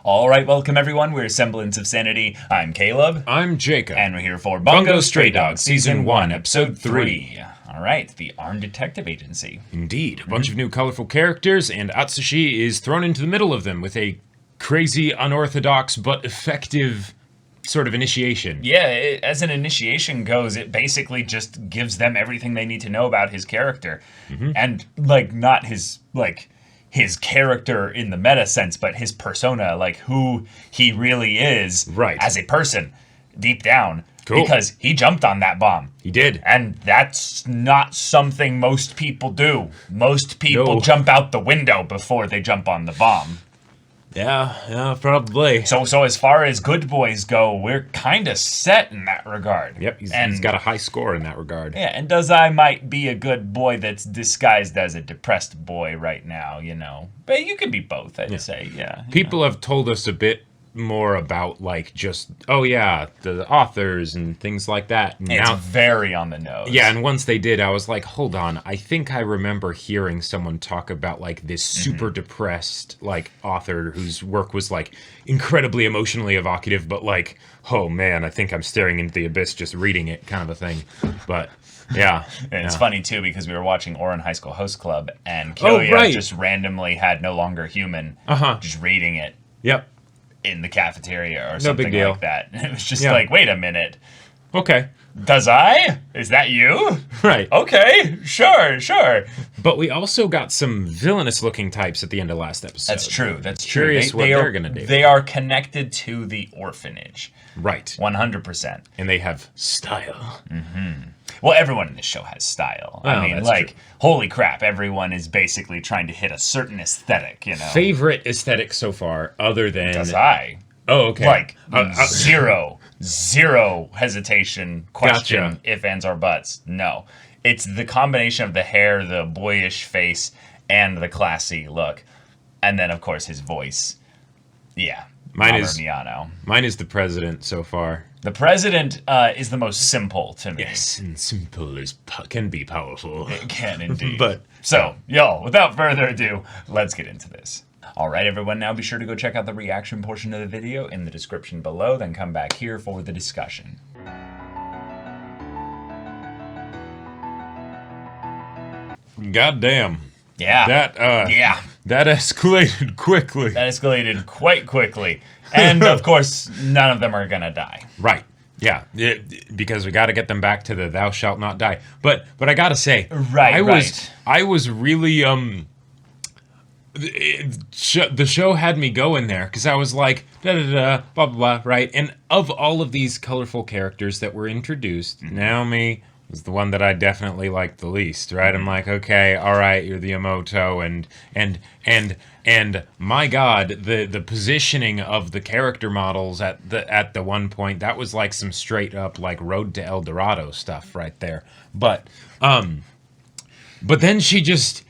All right, welcome everyone. We're Semblance of Sanity. I'm Caleb. I'm Jacob. And we're here for Bungou Stray Dogs, Season 1, Episode 3. All right, the Armed Detective Agency. Indeed. A bunch of new colorful characters, and Atsushi is thrown into the middle of them with a crazy, unorthodox, but effective sort of initiation. Yeah, as an initiation goes, it basically just gives them everything they need to know about his character. And, not his character in the meta sense, but his persona, who he really is as a person, deep down. Cool. Because he jumped on that bomb. He did. And that's not something most people do. Most people jump out the window before they jump on the bomb. Yeah, probably. So as far as good boys go, we're kind of set in that regard. Yep, he's got a high score in that regard. Yeah, and Dazai might be a good boy that's disguised as a depressed boy right now, But you could be both, I'd say, yeah. People have told us a bit more about, the authors and things like that. It's very on the nose. Yeah, and once they did, I was like, hold on, I think I remember hearing someone talk about, this super depressed, author whose work was, incredibly emotionally evocative, but, oh man, I think I'm staring into the abyss just reading it kind of a thing. But, yeah. And it's funny, too, because we were watching Ouran High School Host Club, and Kyoya just randomly had No Longer Human just reading it. Yep. In the cafeteria or something like that. And it was just wait a minute. Okay. Dazai? Is that you? Right. Okay, sure. But we also got some villainous-looking types at the end of last episode. That's true. Curious what they're going to do. They are connected to the orphanage. Right. 100%. And they have style. Well, everyone in this show has style. Well, I mean, holy crap, everyone is basically trying to hit a certain aesthetic, Favorite aesthetic so far, other than... Dazai. Oh, okay. Zero hesitation, question, if, ands, or buts. No. It's the combination of the hair, the boyish face, and the classy look. And then, of course, his voice. Yeah. Mine is the president so far. The president is the most simple to me. Yes, and simple can be powerful. It can indeed. So, without further ado, let's get into this. All right, everyone, now be sure to go check out the reaction portion of the video in the description below, then come back here for the discussion. Goddamn. Yeah. That escalated quickly. That escalated quite quickly. And, of course, none of them are gonna die. Right. Yeah. Because we got to get them back to the thou shalt not die. But I got to say, I was really the show had me going there because I was like blah blah blah, right? And of all of these colorful characters that were introduced, Naomi was the one that I definitely liked the least, right? I'm like, okay, all right, you're the Emoto, and my God, the positioning of the character models at the one point, that was like some straight up Road to El Dorado stuff right there. But then she just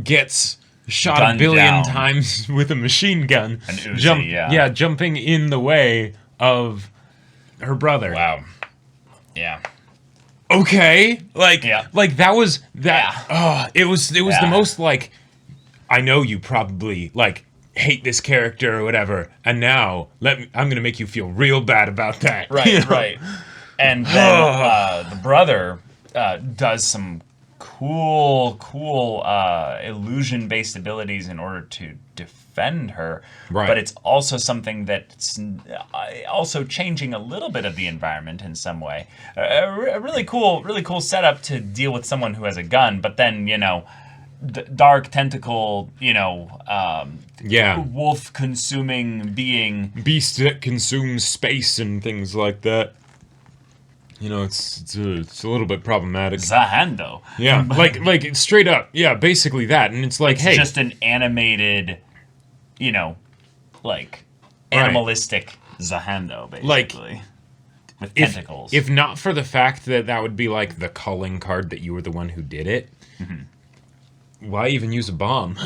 gets shot Gunned a billion down. times with a machine gun, An Uzi, jumping in the way of her brother. Wow. Yeah. Okay, that was that. Yeah. It was the most I know you probably hate this character or whatever, and now I'm gonna make you feel real bad about that. Right, right. And then the brother does some cool illusion-based abilities in order to defend her. Right. But it's also something that's also changing a little bit of the environment in some way. A really cool setup to deal with someone who has a gun, but then, dark tentacle, wolf-consuming being. Beast that consumes space and things like that. It's a little bit problematic. Zahando. Yeah, like straight up. Yeah, basically that. And it's like, it's just an animated, animalistic Zahando, basically. With tentacles. If not for the fact that would be the calling card that you were the one who did it, why even use a bomb?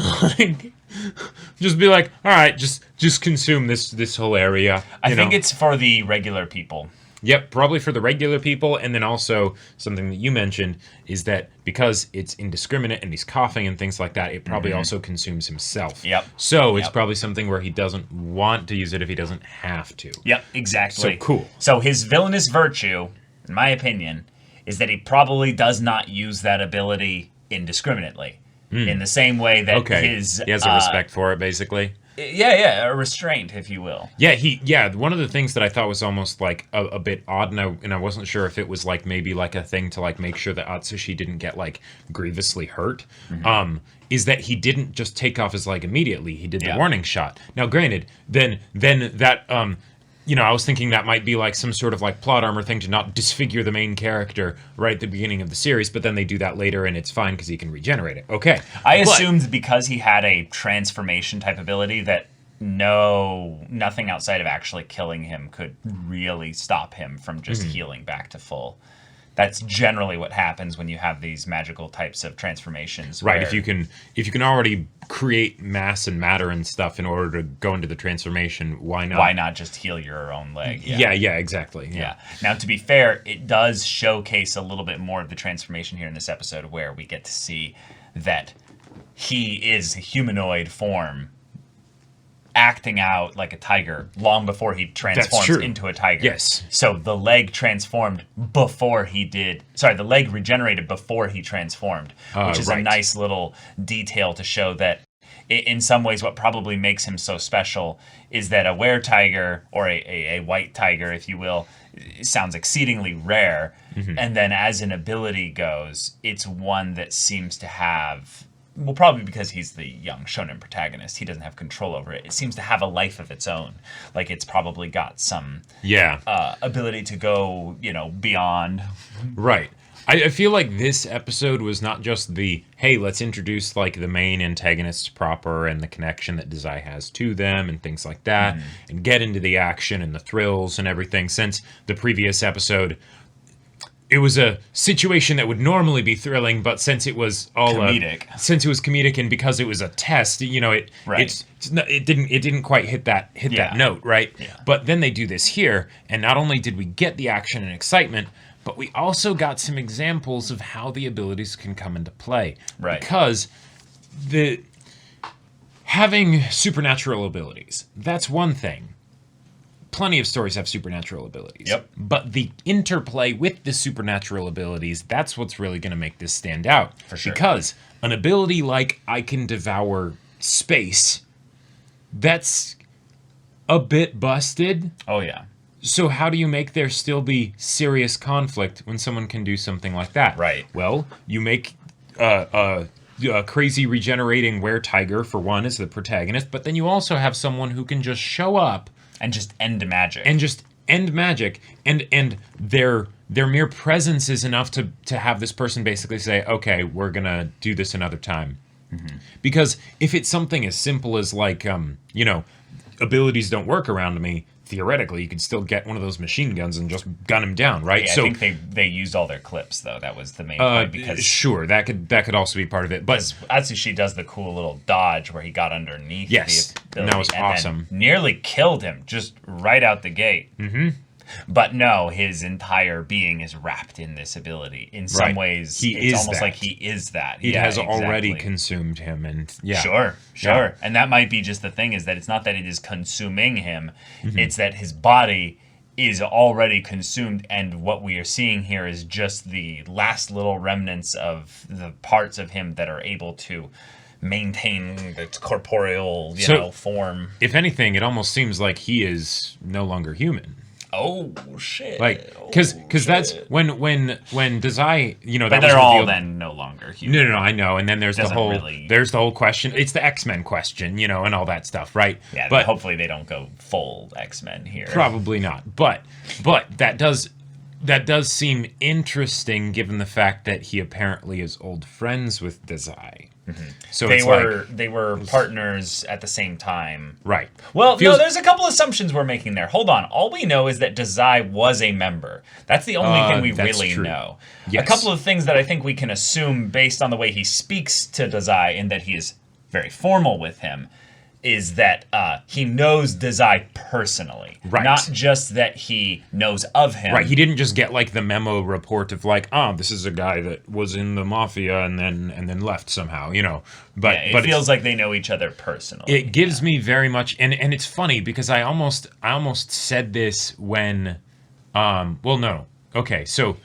Just be like, all right, just consume this whole area. I think it's for the regular people. Yep, probably for the regular people, and then also something that you mentioned is that because it's indiscriminate and he's coughing and things like that, it probably also consumes himself. Yep. So it's probably something where he doesn't want to use it if he doesn't have to. Yep, exactly. So cool. So his villainous virtue, in my opinion, is that he probably does not use that ability indiscriminately. In the same way that he has a respect for it, basically. Yeah, a restraint, if you will. Yeah, one of the things that I thought was almost like a bit odd, and I wasn't sure if it was like maybe like a thing to like make sure that Atsushi didn't get like grievously hurt, is that he didn't just take off his leg immediately. He did the warning shot. Now, granted, then that I was thinking that might be like some sort of like plot armor thing to not disfigure the main character right at the beginning of the series, but then they do that later and it's fine because he can regenerate it. Okay. I assumed because he had a transformation type ability that nothing outside of actually killing him could really stop him from just healing back to full. That's generally what happens when you have these magical types of transformations. Right. If you can already create mass and matter and stuff in order to go into the transformation, why not? Why not just heal your own leg? Yeah, exactly. Yeah. Now, to be fair, it does showcase a little bit more of the transformation here in this episode, where we get to see that he is humanoid form, acting out like a tiger long before he transforms into a tiger. Yes. So the leg transformed before he did. Sorry, the leg regenerated before he transformed, which is a nice little detail to show that in some ways what probably makes him so special is that a were-tiger, or a white tiger, if you will, sounds exceedingly rare. And then as an ability goes, it's one that seems to have... Well, probably because he's the young shonen protagonist, he doesn't have control over it. It seems to have a life of its own. Like, it's probably got some ability to go, beyond. Right. I feel like this episode was not just the, hey, let's introduce, like, the main antagonists proper and the connection that Dazai has to them and things like that, and get into the action and the thrills and everything, since the previous episode... It was a situation that would normally be thrilling, but since it was all comedic, and because it was a test, it didn't quite hit that note, right? Yeah. But then they do this here, and not only did we get the action and excitement, but we also got some examples of how the abilities can come into play, right? Because having supernatural abilities, that's one thing. Plenty of stories have supernatural abilities. Yep. But the interplay with the supernatural abilities, that's what's really going to make this stand out. For sure. Because an ability like I can devour space, that's a bit busted. Oh, yeah. So how do you make there still be serious conflict when someone can do something like that? Right. Well, you make a crazy regenerating were-tiger, for one, as the protagonist, but then you also have someone who can just show up and just end magic. And their mere presence is enough to have this person basically say, okay, we're going to do this another time. Because if it's something as simple as like, abilities don't work around me, theoretically, you could still get one of those machine guns and just gun him down, right? Yeah, I think they used all their clips, though. That was the main point. Because sure, that could also be part of it. But Atsushi does the cool little dodge where he got underneath the ability. And that was awesome. Then nearly killed him just right out the gate. But no, his entire being is wrapped in this ability. In some ways, it's almost like he is that. It has already consumed him, and Sure. Yeah. And that might be just the thing, is that it's not that it is consuming him, it's that his body is already consumed, and what we are seeing here is just the last little remnants of the parts of him that are able to maintain its corporeal, form. If anything, it almost seems like he is no longer human. Oh shit! Like, because that's when Dazai, but that they're was all revealed. then no longer human. No, I know. And then there's the whole question. It's the X-Men question, and all that stuff, right? Yeah, but hopefully they don't go full X-Men here. Probably not. But that does seem interesting, given the fact that he apparently is old friends with Dazai. So they were partners at the same time. Right. Well, no, there's a couple assumptions we're making there. Hold on. All we know is that Dazai was a member. That's the only thing we really know. Yes. A couple of things that I think we can assume based on the way he speaks to Dazai, in that he is very formal with him, is that he knows Dazai personally, Right. not just that he knows of him. Right, he didn't just get like the memo report of like, oh, this is a guy that was in the mafia and then left somehow, you know. But Yeah, it but feels like they know each other personally. it gives me very much, and it's funny because I almost said this when, well, no, okay, so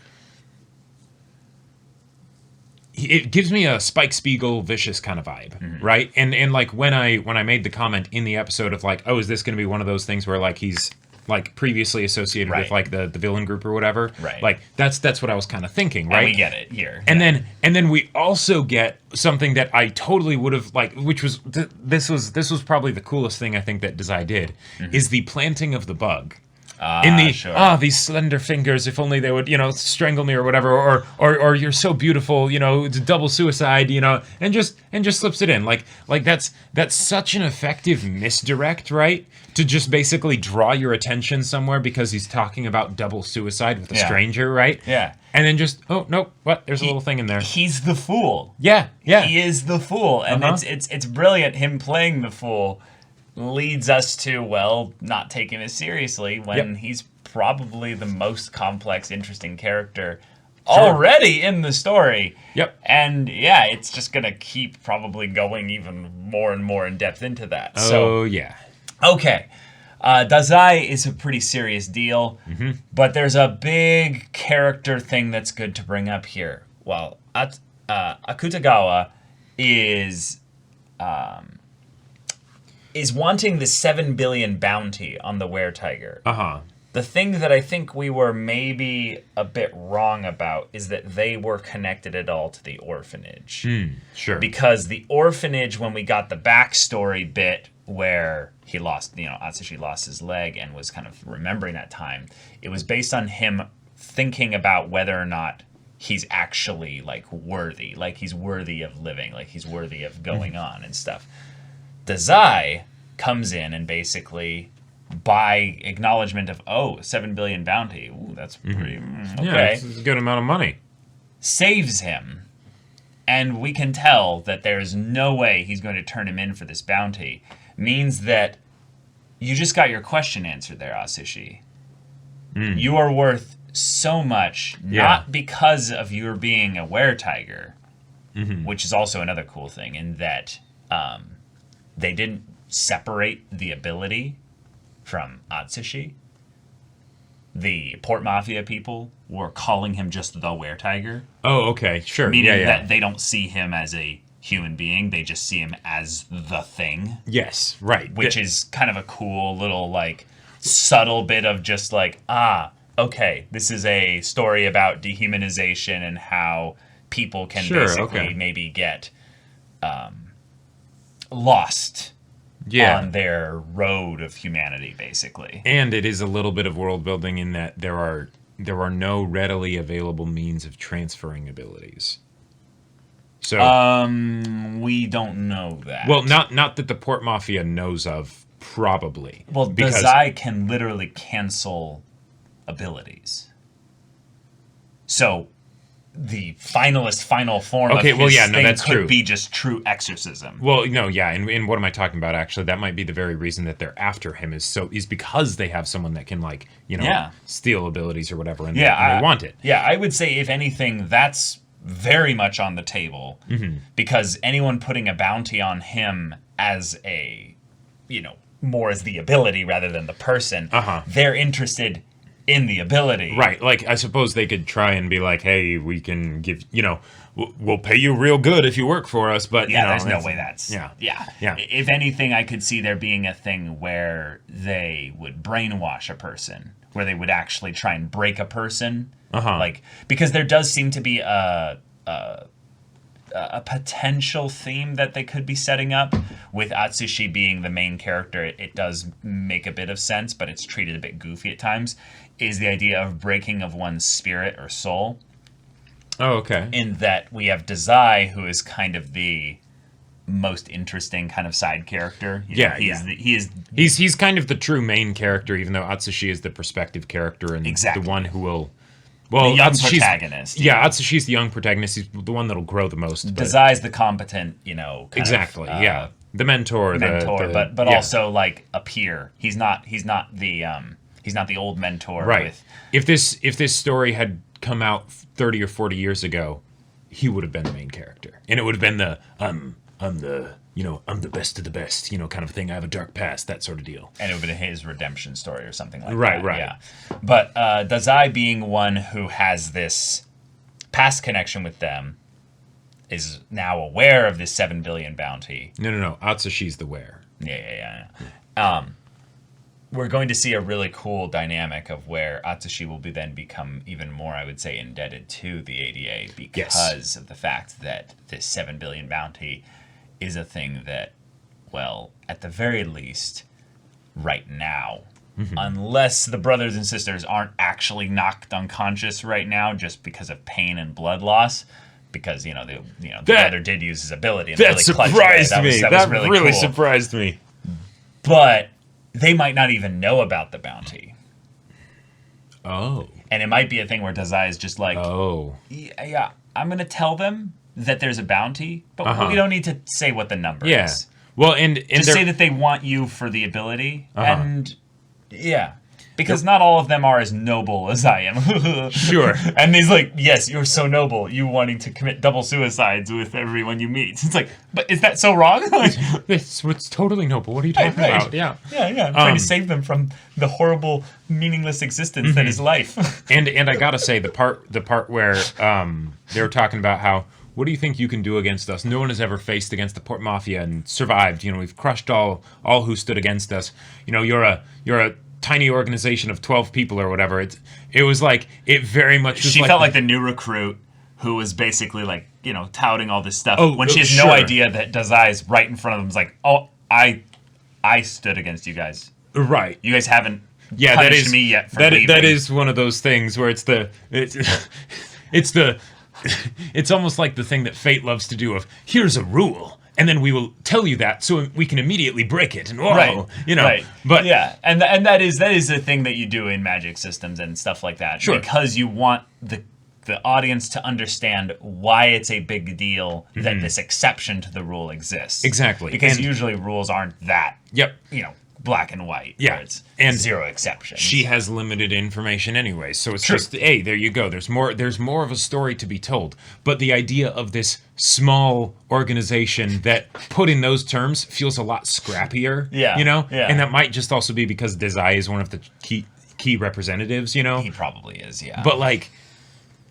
it gives me a Spike Spiegel Vicious kind of vibe, right? And like when I made the comment in the episode of like, oh, is this going to be one of those things where like he's like previously associated with like the villain group or whatever, right? Like that's what I was kind of thinking, right? And we get it here, and then we also get something that I totally would have like, which was this was probably the coolest thing I think that Dazai did, is the planting of the bug. In the these slender fingers, if only they would, you know, strangle me or whatever, or you're so beautiful, you know, it's a double suicide, you know, and just slips it in. Like that's such an effective misdirect, right? To just basically draw your attention somewhere because he's talking about double suicide with a stranger, right? Yeah. And then just, oh no, what? There's a little thing in there. He's the fool. Yeah. He is the fool, and it's brilliant. Him playing the fool leads us to, well, not taking it seriously when he's probably the most complex, interesting character already in the story. Yep. And yeah, it's just gonna keep probably going even more and more in depth into that. Oh yeah. Okay. Dazai is a pretty serious deal, but there's a big character thing that's good to bring up here. Well, Akutagawa is wanting the 7 billion bounty on the were-tiger. The thing that I think we were maybe a bit wrong about is that they were connected at all to the orphanage. Sure. Because the orphanage, when we got the backstory bit where he lost, you know, Atsushi lost his leg and was kind of remembering that time, it was based on him thinking about whether or not he's actually, like, worthy. Like, he's worthy of living. Like, he's worthy of going on and stuff. Dazai comes in and basically, by acknowledgement of 7 billion bounty, ooh, that's pretty okay. Yeah, it's a good amount of money. Saves him, and we can tell that there is no way he's going to turn him in for this bounty. Means that you just got your question answered there, Atsushi. You are worth so much, not because of your being a were-tiger, which is also another cool thing in that they didn't separate the ability from Atsushi. The Port Mafia people were calling him just the were-tiger. Oh, okay, sure. Meaning that they don't see him as a human being, they just see him as the thing. Yes, right. Which is kind of a cool little, like, subtle bit of just like, okay, this is a story about dehumanization and how people can basically maybe get lost on their road of humanity, basically. And it is a little bit of world building in that there are no readily available means of transferring abilities. So we don't know that. Well, not that the Port Mafia knows of, probably. Well, Dazai can literally cancel abilities. So the final form of his thing that's could true. be just true exorcism. Well, no, yeah, and what am I talking about, actually? That might be the very reason that they're after him is because they have someone that can, like, you know, steal abilities or whatever, and they want it. Yeah, I would say, if anything, that's very much on the table, because anyone putting a bounty on him as a, you know, more as the ability rather than the person, they're interested in the ability. Right, like, I suppose they could try and be like, hey, we can give, you know, we'll pay you real good if you work for us, but, you know. There's no way that's... Yeah. If anything, I could see there being a thing where they would brainwash a person, where they would actually try and break a person. Like, because there does seem to be a potential theme that they could be setting up with Atsushi being the main character. It does make a bit of sense, but it's treated a bit goofy at times, is the idea of breaking of one's spirit or soul. Oh, okay. In that we have Dazai, who is kind of the most interesting kind of side character. He's kind of the true main character, even though Atsushi is the perspective character and the one who will... Well, the young protagonist. Atsushi's the young protagonist. He's the one that'll grow the most. Dazai's the competent, you know. Exactly. the mentor, but yeah. also like a peer. He's not the old mentor. Right. With, if this story had come out 30 or 40 years ago, he would have been the main character, and it would have been the I'm the best of the best, kind of thing. I have a dark past, that sort of deal. And it would have been his redemption story or something like that. Right. Yeah. But Dazai, being one who has this past connection with them, is now aware of this 7 billion bounty. No. Atsushi's the where. Yeah. We're going to see a really cool dynamic of where Atsushi will then become even more, I would say, indebted to the ADA because of the fact that this 7 billion bounty is a thing that, well, at the very least, right now, unless the brothers and sisters aren't actually knocked unconscious right now just because of pain and blood loss, because the brother did use his ability. And That really surprised me. That was really cool. Surprised me. But they might not even know about the bounty. Oh. And it might be a thing where Dazai is just like, yeah, I'm going to tell them that there's a bounty, but we don't need to say what the number is. Well, and just say that they want you for the ability, and because not all of them are as noble as I am. Sure. And he's like, yes, you're so noble, you wanting to commit double suicides with everyone you meet. It's like, but is that so wrong? It's totally noble. What are you talking about? Yeah. I'm trying to save them from the horrible, meaningless existence that is life. and I gotta say, the part where they were talking about how, what do you think you can do against us? No one has ever faced against the Port Mafia and survived. We've crushed all who stood against us. You're a tiny organization of 12 people or whatever. It was like, it very much was. She felt like the new recruit who was basically like, touting all this stuff when she has no idea that Dazai is right in front of them. It's like, oh, I stood against you guys. Right. You guys haven't punished me yet for leaving. That is one of those things where it's almost like the thing that fate loves to do of, here's a rule, and then we will tell you that so we can immediately break it. And right. But yeah, and that is a thing that you do in magic systems and stuff like that. Sure. Because you want the audience to understand why it's a big deal that this exception to the rule exists. Exactly. Because usually rules aren't that. Yep. Black and white. Yeah. It's and zero exceptions. She has limited information anyway, so it's just, hey, there you go. There's more of a story to be told. But the idea of this small organization that, put in those terms, feels a lot scrappier. Yeah. Yeah. And that might just also be because Dazai is one of the key representatives. He probably is. Yeah. But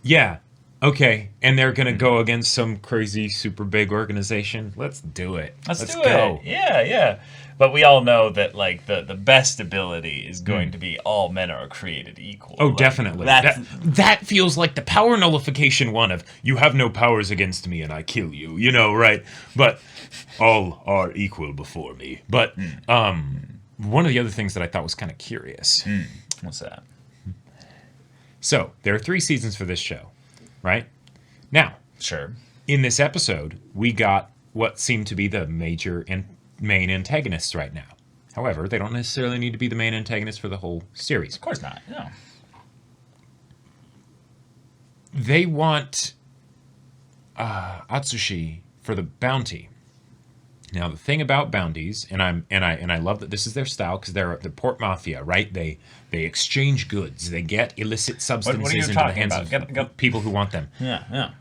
yeah. Okay, and they're gonna go against some crazy, super big organization. Let's do it. Let's go. Yeah. But we all know that the best ability is going to be all men are created equal. Oh, definitely. That feels like the power nullification one of, you have no powers against me and I kill you. Right? But all are equal before me. But one of the other things that I thought was kind of curious. What's that? So there are 3 seasons for this show. Right? Now, sure. In this episode, we got what seem to be the major and main antagonists right now. However, they don't necessarily need to be the main antagonists for the whole series. Of course not. No. They want Atsushi for the bounty. Now, the thing about bounties, and I love that this is their style, because they're the Port Mafia, right? They exchange goods. They get illicit substances into the hands of people who want them. Yeah.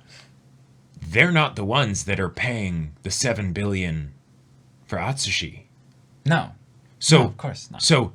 They're not the ones that are paying the 7 billion for Atsushi. No. So of course not. So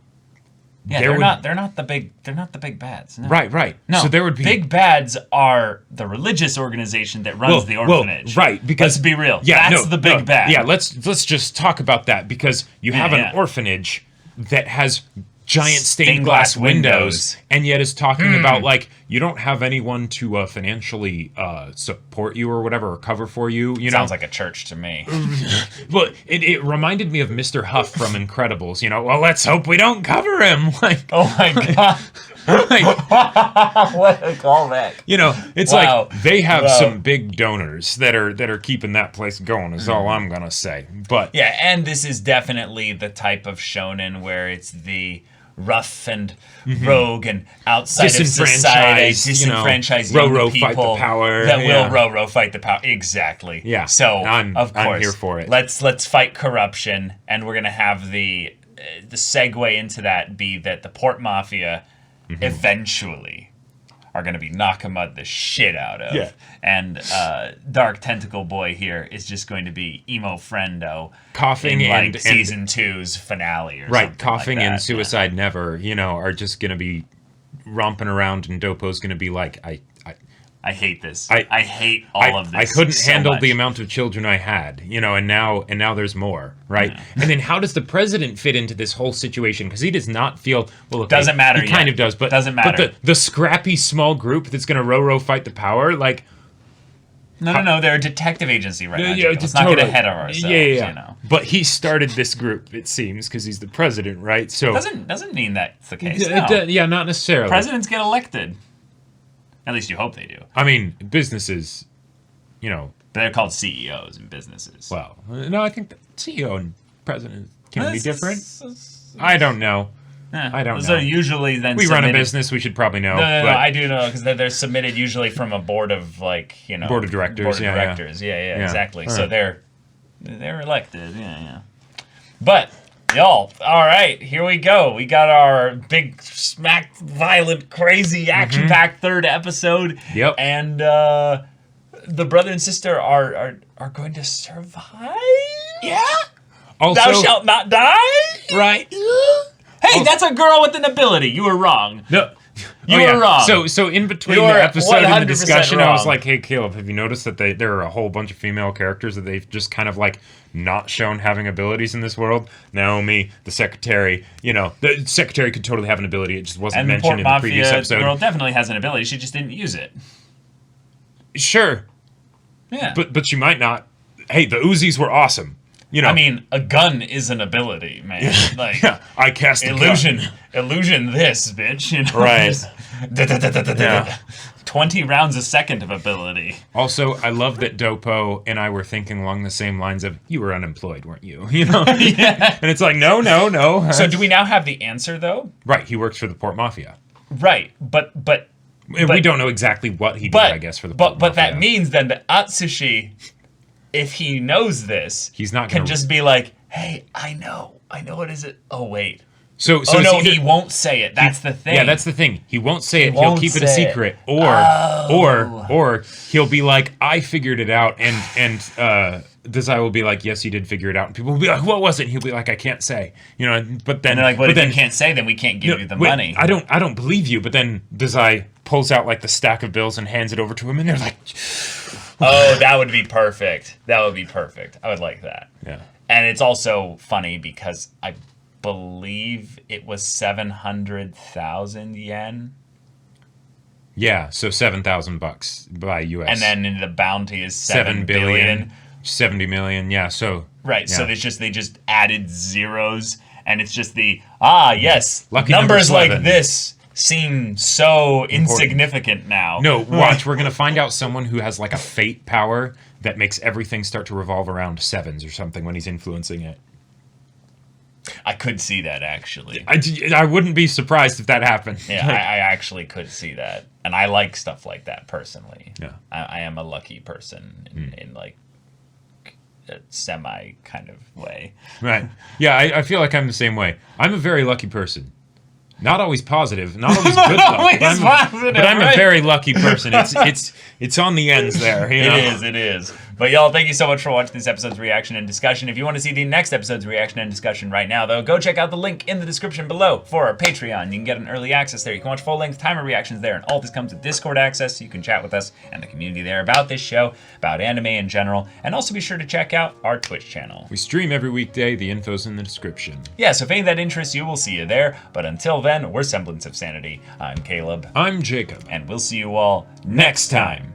yeah, they're not the big bads. No. Right. No. So there would be big bads are the religious organization that runs the orphanage. Right, because let's be real. Yeah, that's the big bad. Yeah, let's just talk about that, because you have an orphanage that has giant stained glass windows, and yet is talking about you don't have anyone to financially support you or whatever, or cover for you. Sounds like a church to me. Well, it reminded me of Mr. Huff from Incredibles. Well, let's hope we don't cover him. Oh my god. What a callback. It's like they have some big donors that are keeping that place going, is all I'm gonna say. But yeah, and this is definitely the type of shonen where it's the rough and rogue and outside of society, disenfranchised young people fight the power. That will fight the power. Exactly. Yeah. So of course, I'm here for it. Let's fight corruption, and we're gonna have the segue into that be that the Port Mafia eventually are going to be Nakamud the shit out of. Yeah. And Dark Tentacle Boy here is just going to be emo friendo. Coughing in, and season 2's finale or something right, Coughing like that. and Suicide Never, are just going to be romping around, and Dopo's going to be like, I hate this. I hate all of this. I couldn't so handle much. the amount of children I had, and now there's more, right? Yeah. And then how does the president fit into this whole situation? Because he does not feel well. Okay, doesn't matter. He kind of does, but doesn't matter. But the scrappy small group that's going to fight the power, like. No. They're a detective agency right now. Let's not get ahead of ourselves. Yeah. But he started this group, it seems, because he's the president, right? So doesn't mean that's the case. No. Yeah, not necessarily. Presidents get elected. At least you hope they do. I mean, businesses, They're called CEOs in businesses. Well, no, I think the CEO and president can be different. I don't know. I don't know. So usually then we run a business, we should probably know. No, I do know because they're submitted usually from a board of board of directors. Board of directors. Yeah, exactly. All so right. they're elected. Yeah. But y'all, all right, here we go. We got our big, smack, violent, crazy, action-packed third episode. Yep. And the brother and sister are going to survive. Yeah. Also, Thou shalt not die. Right. Hey, that's a girl with an ability. You were wrong. No. You were wrong. So in between You the are episode and the 100% discussion, I was wrong. like, hey, Caleb, have you noticed that there are a whole bunch of female characters that they've just kind of not shown having abilities in this world? Naomi, the secretary, the secretary could totally have an ability. It just wasn't mentioned in the previous episode. The girl definitely has an ability. She just didn't use it. Sure. Yeah. But she might not. Hey, the Uzis were awesome. I mean, a gun is an ability, man. Like I cast a illusion. gun. Illusion this, bitch. Right. Yeah. 20 rounds a second of ability. Also, I love that Dopo and I were thinking along the same lines of, you were unemployed, weren't you? Yeah. And it's like, no. So do we now have the answer, though? Right, he works for the Port Mafia. Right, but we don't know exactly what he did, I guess, for the Port Mafia. But that means then that Atsushi, if he knows this, he's not can gonna just be like, hey, I know what is it? Oh, wait. So he won't say it. That's the thing. Yeah, that's the thing. He won't say it. He'll won't keep it a say secret, it. or he'll be like, "I figured it out," and Dazai will be like, "Yes, you did figure it out." And people will be like, "What was it?" And he'll be like, "I can't say." But then and they're like, "Well, if you can't say, then we can't give you the money." I don't believe you. But then Dazai pulls out the stack of bills and hands it over to him, and they're like, "Oh, that would be perfect. That would be perfect. I would like that." Yeah. And it's also funny because I believe it was 700,000 yen. Yeah, so $7,000 by US. And then the bounty is 7 billion. 70 million, yeah, so. Right, yeah. so they just added zeros, and it's just yes, Lucky numbers number like 11. this seem so insignificant now. No, watch, we're going to find out someone who has a fate power that makes everything start to revolve around sevens or something when he's influencing it. I could see that, actually. I wouldn't be surprised if that happened. Yeah, I actually could see that. And I like stuff like that, personally. Yeah. I am a lucky person in a semi kind of way. Right. Yeah, I feel like I'm the same way. I'm a very lucky person. Not always positive, not always good luck. But I'm a very lucky person. It's on the ends there. It is. But y'all, thank you so much for watching this episode's reaction and discussion. If you want to see the next episode's reaction and discussion right now, though, go check out the link in the description below for our Patreon. You can get an early access there. You can watch full-length timer reactions there, and all this comes with Discord access, so you can chat with us and the community there about this show, about anime in general, and also be sure to check out our Twitch channel. We stream every weekday. The info's in the description. Yeah, so if any of that interests you, we'll see you there. But until then, we're Semblance of Sanity. I'm Caleb. I'm Jacob. And we'll see you all next time.